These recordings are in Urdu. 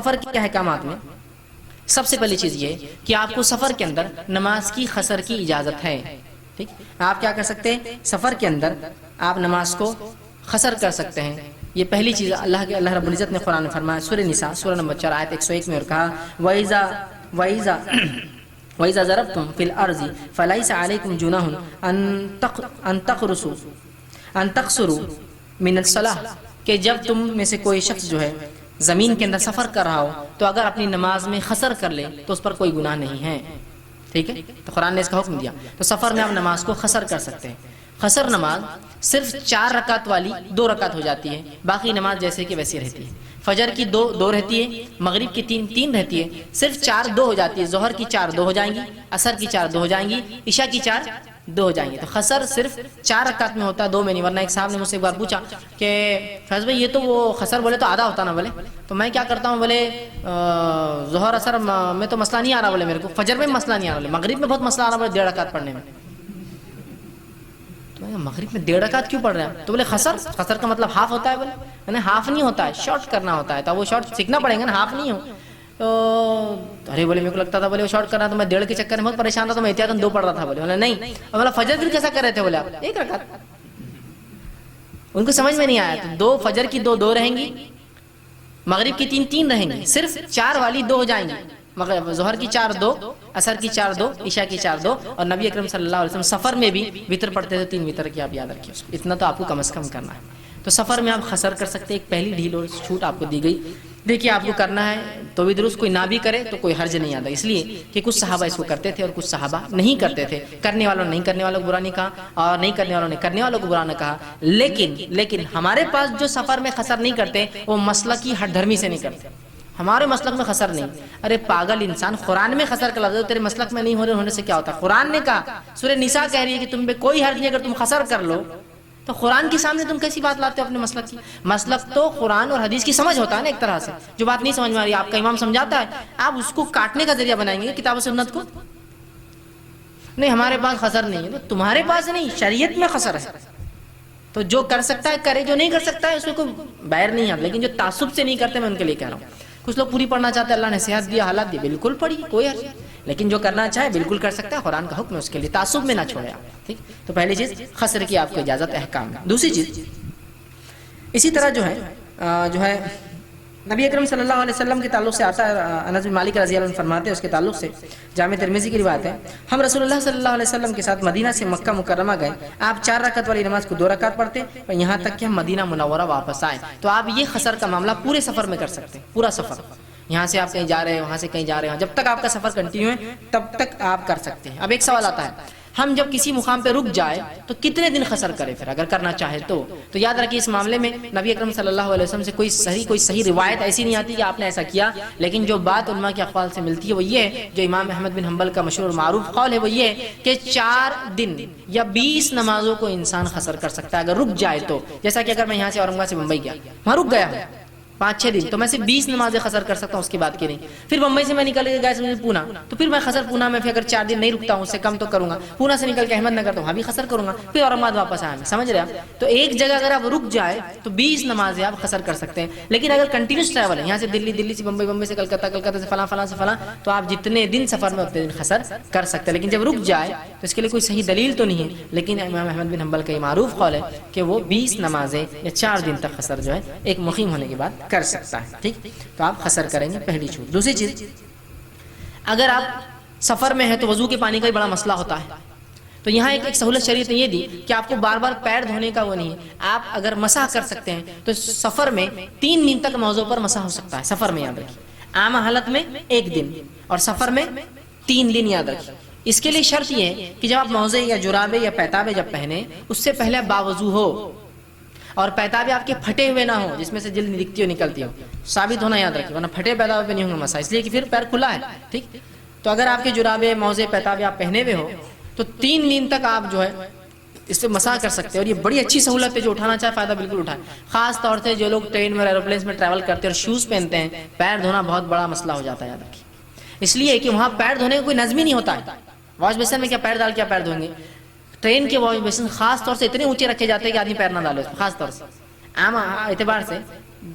سفر کے احکامات میں سب سے پہلی چیز یہ کہ آپ کو سفر کے اندر نماز کی قصر کی اجازت ہے. ٹھیک، آپ کیا کر سکتے ہیں؟ سفر کے اندر آپ نماز کو قصر کر سکتے ہیں. یہ پہلی چیز اللہ رب العزت نے قرآن میں فرمایا، سورہ نساء سورہ نمبر 4 آیت 101 میں، اور کہا وَإِذَا ضَرَبْتُمْ فِي الْأَرْضِ فَلَيْسَ عَلَيْكُمْ جُنَاحٌ أَن تَقْصُرُوا مِنَ الصَّلَاةِ، کہ جب تم میں سے کوئی شخص جو ہے زمین کے اندر سفر کر رہا ہو تو اگر اپنی نماز میں قصر کر لے تو اس پر کوئی گناہ نہیں ہے. ٹھیک ہے، تو قرآن نے اس کا حکم دیا. تو سفر میں آپ نماز کو قصر کر سکتے ہیں. قصر نماز صرف 4 رکعت والی 2 رکعت ہو جاتی ہے، باقی نماز جیسے کہ ویسی رہتی ہے. فجر کی 2 رہتی ہے، مغرب کی 3 رہتی ہے، صرف 4 2 ہو جاتی ہے. ظہر کی 4 2 ہو جائیں گی، عصر کی 4 2 ہو جائیں گی، عشاء کی 4 2 ہو جائیں گی. تو قصر صرف 4 رکعت میں ہوتا ہے، 2 میں نہیں. ورنہ ایک صاحب نے مجھ سے ایک بار پوچھا کہ فیض بھائی یہ تو وہ قصر بولے تو آدھا ہوتا نا، بولے تو میں کیا کرتا ہوں، بولے ظہر عصر میں تو مسئلہ نہیں آ رہا، بولے میرے کو فجر میں مسئلہ نہیں آ رہا، مغرب میں بہت مسئلہ آ رہا، بولے 1.5 رکعت پڑھنے میں. مغرب میں 1.5 رکعت کیوں پڑھ رہے ہیں؟ تو بولے قصر کا مطلب ہاف ہوتا ہے. بولے یعنی ہاف نہیں ہوتا ہے، شارٹ کرنا ہوتا ہے. تو وہ شارٹ سیکھنا پڑیں گا نا، ہاف نہیں ہو تو. ارے بولے میرے کو لگتا تھا بولے وہ شارٹ کرنا، تو میں 1.5 کے چکر میں بہت پریشان تھا، تو میں احتیاطاً 2 پڑھ رہا تھا. بولے نہیں. اور بولا فجر پھر کیسا کر رہے تھے؟ بولے آپ 1 رکعت. ان کو سمجھ میں نہیں آیا. تو 2 فجر کی 2 رہیں گی، مغرب کی 3 رہیں گی، صرف 4 والی 2 ہو جائیں گی. ظہر کی 4 2، عصر کی 4 2، عشاء کی 4 2. اور نبی اکرم صلی اللہ علیہ وسلم سفر میں بھی وتر پڑھتے تھے، 3 وتر کی. آپ یاد رکھیے، اتنا تو آپ کو کم از کم کرنا ہے. تو سفر میں آپ قصر کر سکتے ہیں. ایک پہلی ڈھیل اور چھوٹ آپ کو دی گئی. دیکھیے آپ کو کرنا ہے تو بھی درست، کوئی نہ بھی کرے تو کوئی حرج نہیں آتا، اس لیے کہ کچھ صحابہ اس کو کرتے تھے اور کچھ صحابہ نہیں کرتے تھے. کرنے والوں نے نہیں کرنے والوں کو برا نہیں کہا، اور نہیں کرنے والوں نے کرنے والوں کو برا نہ کہا. لیکن ہمارے پاس جو سفر میں قصر نہیں کرتے وہ مسلکی ہٹ دھرمی سے نہیں کرتے. ہمارے مسلک میں قصر نہیں. ارے پاگل انسان، قرآن میں قصر کا لفظ ہے، تیرے مسلک میں نہیں ہونے سے کیا ہوتا ہے؟ قرآن نے کہا، سورہ نساء کہہ رہی ہے کہ تم پہ کوئی حرج نہیں اگر تم قصر کر لو. تو قرآن کے سامنے تم کیسی بات لاتے ہو اپنے مسلک کی؟ مسلک تو قرآن اور حدیث کی سمجھ ہوتا ہے نا ایک طرح سے. جو بات نہیں سمجھ میں آ رہی، آپ کا امام سمجھاتا ہے، آپ اس کو کاٹنے کا ذریعہ بنائیں گے کتاب و سنت کو. نہیں ہمارے پاس قصر نہیں ہے. تو تمہارے پاس نہیں، شریعت میں قصر ہے. تو جو کر سکتا ہے کرے، جو نہیں کر سکتا ہے اس میں کوئی بیر نہیں ہے. لیکن جو تعصب سے نہیں کرتے، میں ان کے لیے کہہ رہا ہوں. کچھ لوگ پوری پڑھنا چاہتے ہیں، اللہ نے صحت دیا، حالات دی، بالکل پڑھیے، کوئی حرج نہیں. لیکن جو کرنا چاہے بالکل کر سکتا ہے، قرآن کا حکم ہے اس کے لیے، تعصب میں نہ چھوڑے آپ. ٹھیک، تو پہلی چیز قصر کی آپ کو اجازت احکام میں. دوسری چیز اسی طرح جو ہے نبی اکرم صلی اللہ علیہ وسلم کے تعلق سے آتا ہے. انس بن مالک رضی اللہ عنہ فرماتے ہیں، اس کے تعلق سے جامع ترمذی کی روایت ہے، ہم رسول اللہ صلی اللہ علیہ وسلم کے ساتھ مدینہ سے مکہ مکرمہ گئے. آپ 4 رکعت والی نماز کو 2 رکعت پڑھتے، اور یہاں تک کہ ہم مدینہ منورہ واپس آئے. تو آپ یہ قصر کا معاملہ پورے سفر میں کر سکتے ہیں. پورا سفر، یہاں سے آپ کہیں جا رہے ہیں، وہاں سے کہیں جا رہے ہیں، جب تک آپ کا سفر کنٹینیو ہے تب تک آپ کر سکتے ہیں. اب ایک سوال آتا ہے، ہم جب کسی مقام پہ رک جائے تو کتنے دن قصر کرے پھر اگر کرنا چاہے تو یاد رکھیے اس معاملے میں نبی اکرم صلی اللہ علیہ وسلم سے کوئی صحیح روایت ایسی نہیں آتی کہ آپ نے ایسا کیا. لیکن جو بات علماء کے اقوال سے ملتی ہے وہ یہ ہے، جو امام احمد بن حنبل کا مشہور معروف قول ہے، وہ یہ ہے کہ 4 دن یا 20 نمازوں کو انسان قصر کر سکتا ہے اگر رک جائے تو. جیسا کہ اگر میں یہاں سے اورنگ آباد سے ممبئی گیا، وہاں رک گیا 5-6 دن، تو میں صرف 20 نمازیں قصر کر سکتا ہوں، اس کے بعد کی نہیں. پھر ممبئی سے میں نکل کے گیا سمجھے پونا، تو پھر میں قصر پونا میں پھر اگر 4 دن نہیں رکتا ہوں، اس سے کم تو کروں گا. پونا سے نکل کے احمد نگر تو وہاں بھی قصر کروں گا، پھر اورنگ آباد واپس آیا میں. سمجھ رہے آپ؟ تو ایک جگہ اگر آپ رک جائے تو 20 نمازیں آپ قصر کر سکتے ہیں. لیکن اگر کنٹینیوس ٹریول ہے، یہاں سے دلی، دلی سے بمبئی، بمبئی سے کلکتہ، کلکتہ سے فلاں، فلاں سے فلاں، تو آپ جتنے دن سفر میں اتنے دن قصر کر سکتے ہیں. لیکن جب رک جائے تو اس کے لیے کوئی صحیح دلیل تو نہیں ہے. لیکن امام احمد بن حنبل کا یہ معروف قول ہے کہ وہ 20 نمازیں یا 4 دن تک قصر جو ہے ایک مقیم ہونے کے بعد کر سکتا ہے. ٹھیک، تو آپ قصر کریں گے، پہلی چھوٹ. دوسری چیز، اگر آپ سفر میں ہیں تو وضو کے پانی کا بھی بڑا مسئلہ ہوتا ہے. تو یہاں ایک سہولت شریعت نے یہ دی کہ آپ کو بار بار پیر دھونے کا وہ نہیں ہے. آپ اگر مسح کر سکتے ہیں تو سفر میں 3 دن تک موضوع پر مسح ہو سکتا ہے. سفر میں یاد رکھیے، عام حالت میں 1 دن اور سفر میں 3 دن یاد رکھیے. اس کے لیے شرط یہ ہے کہ جب آپ موزے یا جرابے یا پیتابے جب پہنے اس سے پہلے باوضو ہو، اور پیتابے آپ کے پھٹے ہوئے نہ ہو جس میں سے جلد دکھتی ہو نکلتی ہو، ثابت ہونا یاد رکھیے، ورنہ پھٹے پیتابے پہ نہیں ہوں گے مسح، اس لیے کہ پھر پیر کھلا ہے. ٹھیک، تو اگر آپ کے جرابے، موزے، پیتابے آپ پہنے ہوئے ہو تو 3 دن تک آپ جو ہے اس پہ مسح کر سکتے ہیں. اور یہ بڑی اچھی سہولت ہے، جو اٹھانا چاہے فائدہ بالکل اٹھائے. خاص طور سے جو لوگ ٹرین میں، ایروپلینس میں ٹریول کرتے ہیں اور شوز پہنتے ہیں، پیر دھونا بہت بڑا مسئلہ ہو جاتا ہے یاد رکھیے. اس لیے کہ وہاں پیر دھونے کا کوئی نظم ہی نہیں ہوتا ہے. واش بیسن میں کیا پیر ڈال کیا پیر دھوئیں گے؟ ٹرین کے واش بیسن خاص طور سے اتنے اونچے رکھے جاتے ہیں کہ آدمی پیر نہ ڈالے اس میں. خاص طور سے عام اعتبار سے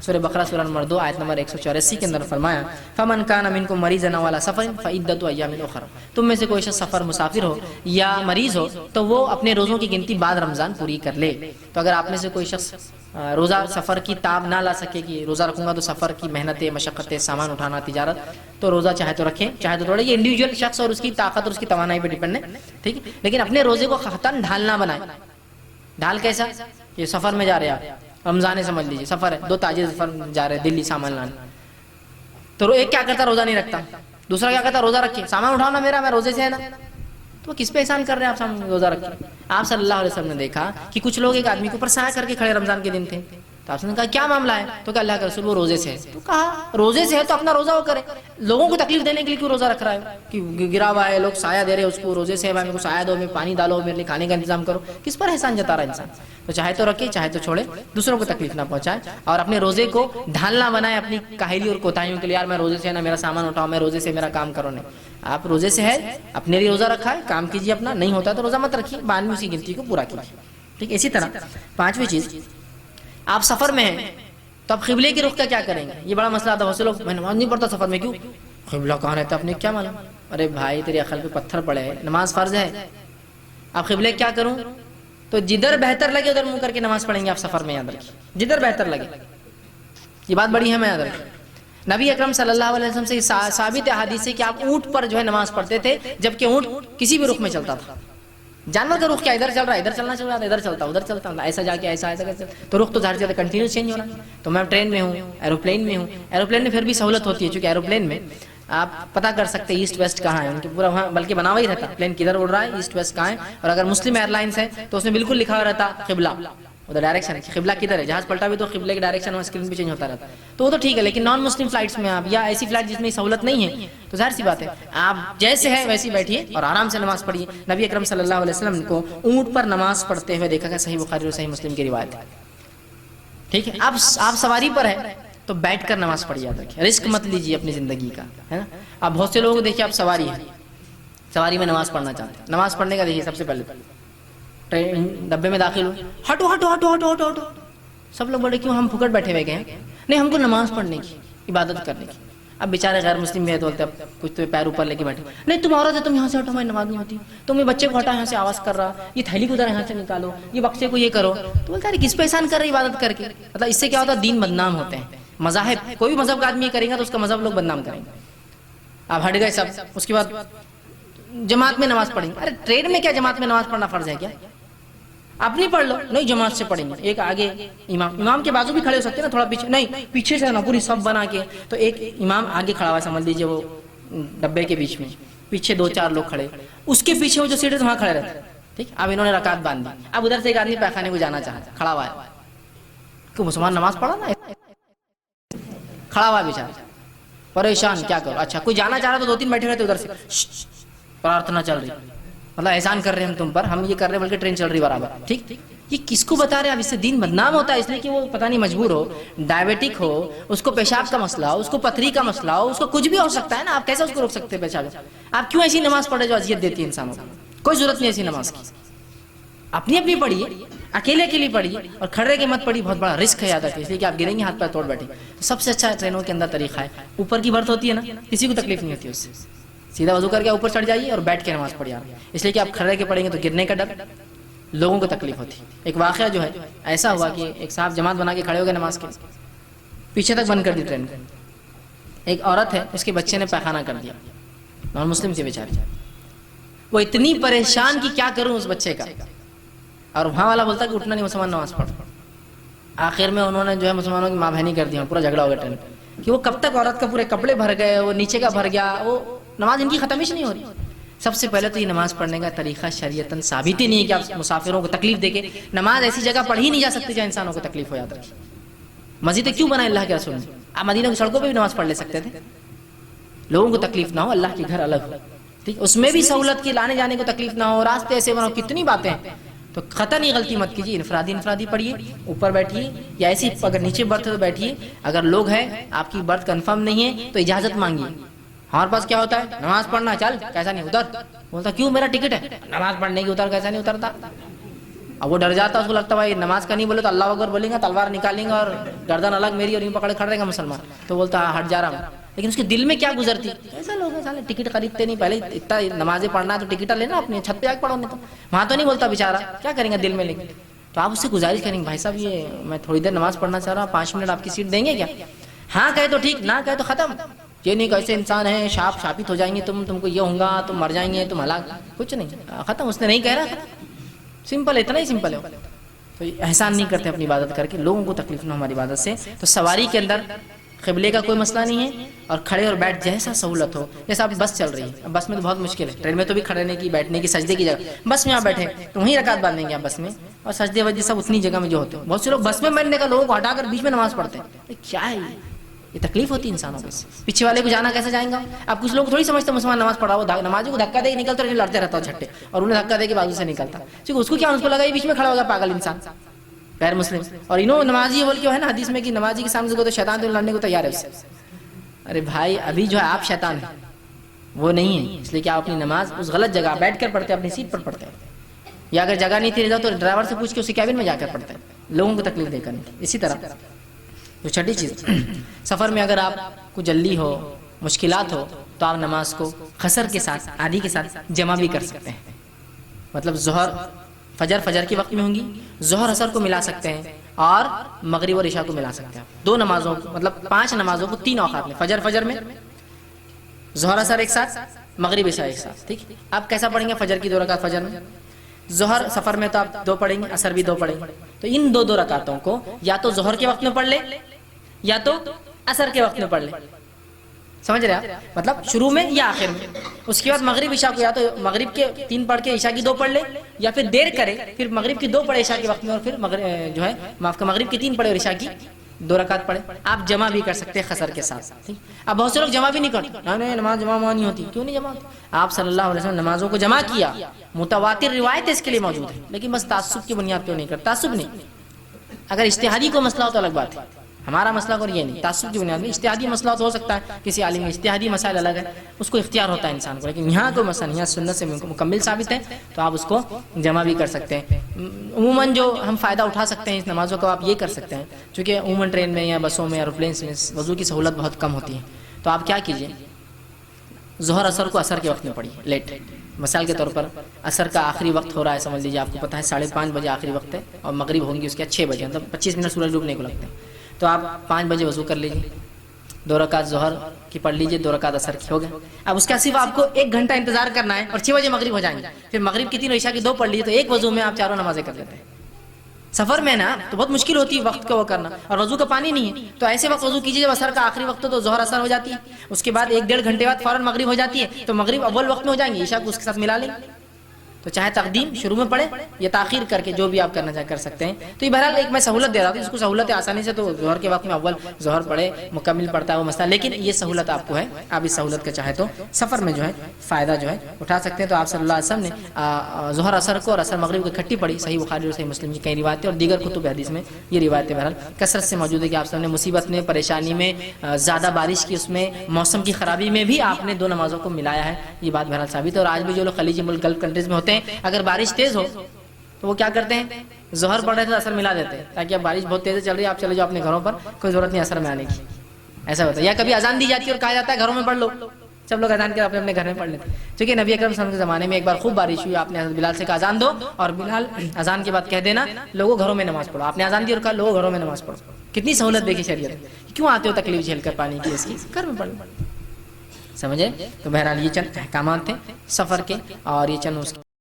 سورہ بقرہ سورہ نمبر 2 آیت نمبر 184 کے اندر فرمایا فمن کان منکم مریضا او علی سفر فعدۃ ایام اخر، تم میں سے کوئی شخص سفر مسافر ہو یا مریض ہو تو وہ اپنے روزوں کی گنتی بعد رمضان پوری کر لے۔ تو اگر آپ میں سے کوئی شخص روزہ سفر کی تاب نہ لا سکے کہ روزہ رکھوں گا تو سفر کی محنتیں مشقتیں سامان اٹھانا تجارت، تو روزہ چاہے تو رکھیں چاہے تو توڑیں، یہ انڈیویجول شخص اور اس کی طاقت اور اس کی توانائی پہ ڈیپینڈ ہے، ٹھیک ہے، لیکن اپنے روزے کو قحطاً ڈھال نہ بنائیں۔ ڈھال کیسا؟ یہ سفر میں جا رہے آپ، رمضان سمجھ لیجیے سفر ہے، 2 تاجر سفر جا رہے دلی سامان لانے، تو ایک کیا کرتا روزہ نہیں رکھتا، دوسرا کیا کرتا روزہ رکھے، سامان اٹھاؤ نا میرا، میں روزے سے ہے نا، تو کس پہ احسان کر رہے ہیں آپ سامنے روزہ رکھے؟ آپ صلی اللہ علیہ وسلم نے دیکھا کہ کچھ لوگ ایک آدمی کے اوپر سایہ کر کے کھڑے رمضان کے دن تھے، تو آپ نے کہا کیا معاملہ ہے؟ تو کہ اللہ کے رسول وہ روزے سے ہے، تو کہا روزے سے ہے تو اپنا روزہ وہ کرے، لوگوں کو تکلیف دینے کے لیے کیوں روزہ رکھ رہا ہے کہ گرا ہوا ہے لوگ سایہ دے رہے ہیں اس کو، روزے سے ہے میرے کو سایہ دو، میں پانی ڈالو، میرے لیے کھانے کا انتظام کرو، کس پر احسان جتا رہا ہے انسان؟ تو چاہے تو رکھے چاہے تو چھوڑے، دوسروں کو تکلیف نہ پہنچائے اور اپنے روزے کو ڈھالنا بنائے اپنی کاہلی اور کوتاہیوں کے لیے، یار میں روزے سے ہے نا میرا سامان اٹھاؤ، میں روزے سے میرا کام کرو، نہیں، آپ روزے سے ہے اپنے لیے روزہ رکھا ہے، کام کیجیے اپنا، نہیں ہوتا تو روزہ مت رکھیے، بعد میں اسی گنتی کو پورا کیجیے، ٹھیک ہے۔ اسی طرح 5ویں چیز، آپ سفر میں ہیں تو آپ قبلے کی رخ کا کیا کریں گے؟ یہ بڑا مسئلہ تھا، بہت سے لوگ میں نماز نہیں پڑھتا سفر میں، کیوں؟ قبلہ کہاں رہتا ہے اپنے کیا معلوم؟ ارے بھائی تیری عقل پہ پتھر پڑے ہے، نماز فرض ہے، آپ قبلے کیا کروں؟ تو جدھر بہتر لگے ادھر منہ کر کے نماز پڑھیں گے آپ سفر میں، یاد رکھیے جدھر بہتر لگے، یہ بات بڑی ہے، میں یاد رکھیں۔ نبی اکرم صلی اللہ علیہ وسلم سے ثابت حدیث ہے کہ آپ اونٹ پر جو ہے نماز پڑھتے تھے، جبکہ اونٹ کسی بھی رخ میں چلتا تھا۔ جانور کا رخ کیا ادھر چل رہا ہے ادھر چلنا چل رہا ہے، ادھر چلتا ادھر چلتا، ایسا جا کے ایسا تو رخ تو ظاہر سے کنٹینیوس چینج ہو رہا ہے۔ تو میں ٹرین میں ہوں، ایروپلین میں ہوں، ایروپلین میں پھر بھی سہولت ہوتی ہے، چونکہ ایروپلین میں آپ پتہ کر سکتے ہیں ایسٹ ویسٹ کہاں ہے، ان کے پورا وہاں بلکہ بنا ہوا ہی رہتا پلین کدھر اڑ رہا ہے، ایسٹ ویسٹ کہاں ہے، اور اگر مسلم ایئر لائنس ہے تو اس میں بالکل لکھا ہوا رہتا قبلہ، ادھر ڈائریکشن ہے کہ قبلہ کدھر ہے، جہاز پلٹا بھی تو قبلے کی ڈائریکشن وہاں اسکرین پہ چینج ہوتا رہتا ہے، تو وہ تو ٹھیک ہے۔ لیکن نان مسلم فلائٹس میں آپ یا ایسی فلائٹ جس میں سہولت نہیں ہے تو ظاہر سی بات ہے آپ جیسے ہے ویسے بیٹھیے اور آرام سے نماز پڑھیے۔ نبی اکرم صلی اللہ علیہ وسلم کو اونٹ پر نماز پڑھتے ہوئے دیکھا گیا، صحیح بخاری اور صحیح مسلم کی روایت ہے، ٹھیک ہے۔ اب آپ سواری پر ہے تو بیٹھ کر نماز پڑھیے، یاد رکھیے، رسک مت لیجیے اپنی زندگی کا، ہے نا۔ اب بہت سے لوگ دیکھیے آپ سواری ہے، سواری میں نماز پڑھنا چاہتے ہیں، نماز پڑھنے کا دیکھیے سب سے پہلے ٹرین ڈبے میں داخل ہو، ہٹو ہٹو ہٹو ہٹو ہٹو ہٹو، سب لوگ بڑے کیوں ہم پھکٹ بیٹھے ہوئے گئے، نہیں ہم کو نماز پڑھنے کی، عبادت کرنے کی۔ اب بیچارے غیر مسلم بھی ہے تو بولتے اب کچھ تو پیر اوپر لے کے بیٹھے، نہیں تم عورت ہے تم یہاں سے ہٹو، ہماری نماز نہیں ہوتی، تم یہ بچے کو ہٹا یہاں سے آواز کر رہا، یہ تھیلی کو ادھر یہاں سے نکالو، یہ بچے کو یہ کرو، تو بولتا ہے کس پہ احسان کر رہے عبادت کر کے؟ مطلب اس سے کیا ہوتا ہے دین بدنام ہوتے ہیں۔ مذاہب کوئی بھی مذہب کا آدمی کرے گا تو اس کا مذہب لوگ بدنام کریں گے۔ آپ ہٹ گئے سب، اس کے بعد جماعت میں نماز پڑھیں گے، ارے ٹرین میں کیا جماعت میں نماز پڑھنا فرض ہے کیا؟ اپنی پڑھ لو، نہیں جماعت سے پڑھیں گے، ایک آگے امام کے بازو بھی کھڑے ہو سکتے ہیں نا، تھوڑا پیچھے، نہیں پیچھے سے نا پوری صف بنا کے، تو ایک امام آگے کھڑا ہوا سمجھ لیجیے وہ ڈبے کے بیچ میں، پیچھے 2-4 لوگ کھڑے، اس کے پیچھے وہ جو سیٹ ہے وہاں کھڑے رہتے، ٹھیک۔ اب انہوں نے رکعت باندھ دی، اب ادھر سے ایک آدمی پیخانے کو جانا چاہتا کھڑا ہوا ہے، کہ مسلمان نماز پڑھا نا، کھڑا ہوا بیچارہ پریشان، کیا کرو؟ اچھا کوئی جانا چاہ رہا تو 2-3 بیٹھے رہتے ادھر سے، پرارتھنا چل رہی، مطلب احسان کر رہے ہیں ہم تم پر، ہم یہ کر رہے ہیں بلکہ ٹرین چل رہی برابر، ٹھیک۔ یہ کس کو بتا رہے ہیں؟ اب اس سے دین بدنام ہوتا ہے، اس لیے کہ وہ پتہ نہیں مجبور ہو، ڈائبیٹک ہو، اس کو پیشاب کا مسئلہ ہو، اس کو پتھری کا مسئلہ ہو، اس کو کچھ بھی ہو سکتا ہے نا، آپ کیسے اس کو روک سکتے ہیں پیشاب؟ آپ کیوں ایسی نماز پڑھے جو اذیت دیتی ہے انسانوں کو؟ کوئی ضرورت نہیں ایسی نماز کی، اپنی اپنی پڑھیے، اکیلے اکیلی پڑھیے، اور کھڑے کے مت پڑھیے، بہت بڑا رسک ہے، یاد رکھیے، اس لیے کہ آپ گریں گے ہاتھ پیر توڑ بیٹھے۔ تو سب سے اچھا ٹرینوں کے اندر طریقہ ہے، اوپر کی برتھ ہوتی ہے نا، کسی کو تکلیف نہیں ہوتی اس سے، سیدھا وضو کر کے اوپر چڑھ جائیے اور بیٹھ کے نماز پڑھیے، اس لیے کہ آپ کھڑے کے پڑھیں گے تو گرنے کا ڈر، لوگوں کو تکلیف ہوتی۔ ایک واقعہ جو ہے ایسا ہوا کہ ایک صاحب جماعت بنا کے کھڑے ہو گئے نماز کے، پیچھے تک بند کر دی ٹرین کو، ایک عورت ہے اس کے بچے نے پیخانہ کر دیا، نان مسلم تھی بیچاری، وہ اتنی پریشان کہ کیا کروں اس بچے کا، اور وہاں والا بولتا کہ اٹھنا نہیں مسلمان نماز پڑھ۔ آخر میں انہوں نے جو ہے مسلمانوں کی ماں بہنی کر دی، پورا جھگڑا ہو گیا ٹرین کہ وہ کب تک عورت کا پورے کپڑے بھر گئے، وہ نیچے کا بھر گیا، وہ نماز ان کی ختم ہی نہیں ہو رہی۔ سب سے پہلے تو یہ نماز پڑھنے کا طریقہ شریعتاً ثابت ہی نہیں ہے کہ آپ مسافروں کو تکلیف دے کے نماز ایسی جگہ پڑھی نہیں جا سکتی جہاں انسانوں کو تکلیف ہو، یاد رکھیے۔ مسجدیں کیوں بنائے اللہ کے رسول نے؟ آپ مدینہ کی سڑکوں پہ بھی نماز پڑھ لے سکتے تھے، لوگوں کو تکلیف نہ ہو، اللہ کے گھر الگ ہو، ٹھیک، اس میں بھی سہولت کی، لانے جانے کو تکلیف نہ ہو، راستے ایسے بناؤ، کتنی باتیں ہیں۔ تو قطعاً غلطی مت کیجیے، انفرادی پڑھیے، اوپر بیٹھیے یا ایسی اگر نیچے برتھ ہے تو بیٹھیے، اگر لوگ ہیں آپ کی برتھ کنفرم نہیں ہے تو اجازت مانگیے۔ ہمارے پاس کیا ہوتا ہے، نماز پڑھنا، چل کیسا نہیں اتر، بولتا کیوں میرا ٹکٹ ہے نماز پڑھنے کی، اتر کیسا نہیں اترتا، اب وہ ڈر جاتا ہے, اس کو لگتا ہے بھائی نماز کا نہیں بولے تو اللہ اکبر بولیں گا, تلوار نکالیں گا اور گردن الگ میری اور یوں پکڑے کھڑے رہے گا مسلمان, تو بولتا ہے ہٹ جا رہا ہوں. لیکن اس کے دل میں کیا گزرتی, ایسا لوگ ہیں سالے ٹکٹ خریدتے نہیں, پہلے اتنا نمازیں پڑھنا ہے تو ٹکٹ لینا اپنے چھت پہ آ کے پڑھو, نہیں تو وہاں تو نہیں بولتا بیچارہ, کیا کریں گے دل میں. لیکن تو آپ اس سے گزارش کریں گے بھائی صاحب یہ میں تھوڑی دیر نماز پڑھنا چاہ رہا ہوں, 5 منٹ آپ کی سیٹ دیں گے کیا؟ ہاں کہے تو ٹھیک, نہ کہے تو ختم. یہ نہیں کہ ایسے انسان ہیں شاپت ہو جائیں گے تم کو یہ ہوگا, تم مر جائیں گے, تم ہلاک, کچھ نہیں, ختم. اس نے نہیں کہہ رہا, سمپل, اتنا ہی سمپل ہے. تو احسان نہیں کرتے اپنی عبادت کر کے, لوگوں کو تکلیف نہ ہماری عبادت سے. تو سواری کے اندر قبلے کا کوئی مسئلہ نہیں ہے, اور کھڑے اور بیٹھ جیسا سہولت ہو. جیسا آپ بس چل رہی ہے, اب بس میں تو بہت مشکل ہے, ٹرین میں تو بھی کھڑنے کی, بیٹھنے کی, سجدے کی جگہ, بس میں آپ بیٹھے تو وہیں رکعت باندھیں گے آپ بس میں, اور سجدے وجدے سب اتنی جگہ میں جو ہوتے ہیں. بہت سے لوگ بس میں بیٹھنے کا لوگوں کو ہٹا کر بیچ میں نماز پڑھتے ہیں, کیا ہے یہ تکلیف ہوتی ہے انسانوں کو. پیچھے والے کو جانا کیسے جائیں گا. اب کچھ لوگ تھوڑی سمجھتے مسلمان نماز پڑھا, وہ نمازی کو دھکا دے کے نکلتا رہے, لڑتے رہتا چھٹے, اور انہیں دھکا دے کے بازو سے نکلتا, کیونکہ اس کو کیا, اس کو لگا یہ بیچ میں کھڑا ہوگا پاگل انسان غیر مسلم, اور انہوں نمازی بول کے ہے نا حدیث میں کہ نمازی کے سامنے کو تو شیطان تو لڑنے کو تیار ہے اس سے. ارے بھائی ابھی جو ہے آپ شیطان ہیں, وہ نہیں ہے, اس لیے کہ آپ اپنی نماز اس غلط جگہ بیٹھ کر پڑھتے ہیں, اپنی سیٹ پر پڑھتے ہیں, یا اگر جگہ نہیں تھی تو ڈرائیور سے پوچھ کے اسی کیبن میں جا کر پڑھتے ہیں, لوگوں کو تکلیف دے کر نہیں. اسی طرح جو چھٹی چیز, سفر میں اگر آپ کو جلدی ہو, مشکلات ہو, تو آپ نماز کو قصر کے ساتھ, آدھی کے ساتھ جمع بھی کر سکتے ہیں. مطلب ظہر فجر کے وقت میں ہوں گی, ظہر اثر کو ملا سکتے ہیں, اور مغرب اور عشاء کو ملا سکتے ہیں. 2 نمازوں کو, مطلب 5 نمازوں کو 3 اوقات میں, فجر میں, ظہر اثر ایک ساتھ, مغرب عشاء ایک ساتھ. ٹھیک, آپ کیسا پڑھیں گے فجر کی 2 رکعت فجر میں, ظہر سفر میں تو آپ 2 پڑھیں گے, اثر بھی 2 پڑھیں گے. تو ان 2 رکعتوں کو یا تو ظہر کے وقت میں پڑھ لے, یا تو اثر کے وقت میں پڑھ لے. سمجھ رہے آپ, مطلب شروع میں یا آخر میں. اس کے بعد مغرب عشاء کو یا تو مغرب کے 3 پڑھ کے عشاء کی 2 پڑھ لے, یا پھر دیر کرے, پھر مغرب کی 2 پڑھے عشاء کے وقت میں, اور پھر مغرب کی 3 پڑھے اور عشاء کی 2 رکعت پڑھے. آپ جمع بھی کر سکتے ہیں قصر کے ساتھ. اب بہت سے لوگ جمع بھی نہیں کرتے, نہیں نماز جمع نہیں ہوتی. کیوں نہیں جمع ہوتی؟ آپ صلی اللہ علیہ وسلم نمازوں کو جمع کیا, متواتر روایت اس کے لیے موجود ہے, لیکن بس تعصب کی بنیاد پہ نہیں کرتے. تعصب نہیں, اگر اجتہادی کو مسئلہ ہو تو الگ بات ہے, ہمارا مسئلہ اور یہ نہیں. تعصب کی بنیاد میں اجتہادی مسئلہ تو ہو سکتا ہے کسی عالم میں, اجتہادی مسائل الگ ہے, اس کو اختیار ہوتا ہے انسان کو, لیکن یہاں کوئی مسئلہ نہیں ہے, سنت سے مکمل ثابت ہے, تو آپ اس کو جمع بھی کر سکتے ہیں. عموماً جو ہم فائدہ اٹھا سکتے ہیں اس نمازوں کا, آپ یہ کر سکتے ہیں, چونکہ عموماً ٹرین میں یا بسوں میں, ایروپلینس میں وضو کی سہولت بہت کم ہوتی ہے. تو آپ کیا کیجئے, ظہر اثر کو اثر کے وقت میں پڑھیے لیٹ. مثال کے طور پر اثر کا آخری وقت ہو رہا ہے, سمجھ لیجیے آپ کو پتہ ہے 5:30 بجے آخری وقت ہے, اور مغرب ہوگی اس کے 6 بجے, مطلب 25 منٹ سورج ڈوبنے کو لگتے ہیں. تو آپ 5 بجے وضو کر لیجیے, 2 رکعت ظہر کی پڑھ لیجیے, 2 رکعت اثر کی, ہو گئے. اب اس کا صرف آپ کو 1 گھنٹہ انتظار کرنا ہے, اور 6 بجے مغرب ہو جائیں گے. پھر مغرب کی 3 عشاء کی 2 پڑھ لیجیے, تو ایک وضو میں آپ 4 نمازیں کر لیتے ہیں. سفر میں نا تو بہت مشکل ہوتی ہے وقت کو وہ کرنا, اور وضو کا پانی نہیں ہے, تو ایسے وقت وضو کیجیے جب اثر کا آخری وقت ہو, تو ظہر اثر ہو جاتی ہے. اس کے بعد 1-1.5 گھنٹے بعد فوراً مغرب ہو جاتی ہے, تو مغرب اول وقت میں ہو جائیں گے, عشاء کو اس کے ساتھ ملا لیں. تو چاہے تقدیم شروع میں پڑھے یا تاخیر کر کے, جو بھی آپ کرنا چاہے کر سکتے ہیں. تو یہ بہرحال ایک میں سہولت دے رہا ہوں, اس کو سہولت ہے آسانی سے, تو ظہر کے وقت میں اول ظہر پڑھے, مکمل پڑھتا ہے وہ مسئلہ, لیکن یہ سہولت آپ کو ہے, آپ اس سہولت کا چاہے تو سفر میں جو ہے فائدہ جو ہے اٹھا سکتے ہیں. تو آپ صلی اللہ علیہ وسلم نے ظہر اثر کو اور اثر مغرب کو اکٹھی پڑھی. صحیح بخاری اور صحیح مسلم کی کئی روایتیں, اور دیگر کتب حدیث میں یہ روایتیں بہرحال کثرت سے موجود ہے کہ آپ صلی اللہ علیہ وسلم نے مصیبت میں, پریشانی میں, زیادہ بارش کی, اس میں موسم کی خرابی میں بھی آپ نے 2 نمازوں کو ملایا ہے. یہ بات بہرحال ثابت ہے. اور آج بھی جو لوگ خلیجی ملک, گلف کنٹریز میں ہوتے ہیں, اگر بارش تیز ہو تو وہ کیا کرتے ہیں, ظہر پڑھ رہے تھے اثر ملا دیتے ہیں, تاکہ اب بارش بہت تیز چل رہی ہے, آپ چلے جاؤ اپنے گھروں پر, کوئی ضرورت نہیں اثر میں آنے کی. ایسا ہوتا ہے. یا کبھی اذان دی جاتی ہے اور کہا جاتا ہے گھروں میں پڑھ لو, سب لوگ اذان کر اپنے اپنے گھر میں پڑھ لیتے ہیں. چونکہ نبی اکرم صلی اللہ علیہ وسلم کے زمانے میں ایک بار خوب بارش ہوئی, آپ نے حضرت بلال سے کہا اذان دو, اور بلال اذان کے بعد کہہ دینا لوگوں گھروں میں نماز پڑھو. آپ نے اذان دی اور کہا لوگوں گھروں میں نماز پڑھو. کتنی سہولت دیکھی شریعت, کیوں آتے ہو تکلیف جھیل کر پانی کی, اس کی گھر میں پڑھ. سمجھے؟ تو بہرحال یہ چند احکامات تھے سفر کے, اور یہ چند اس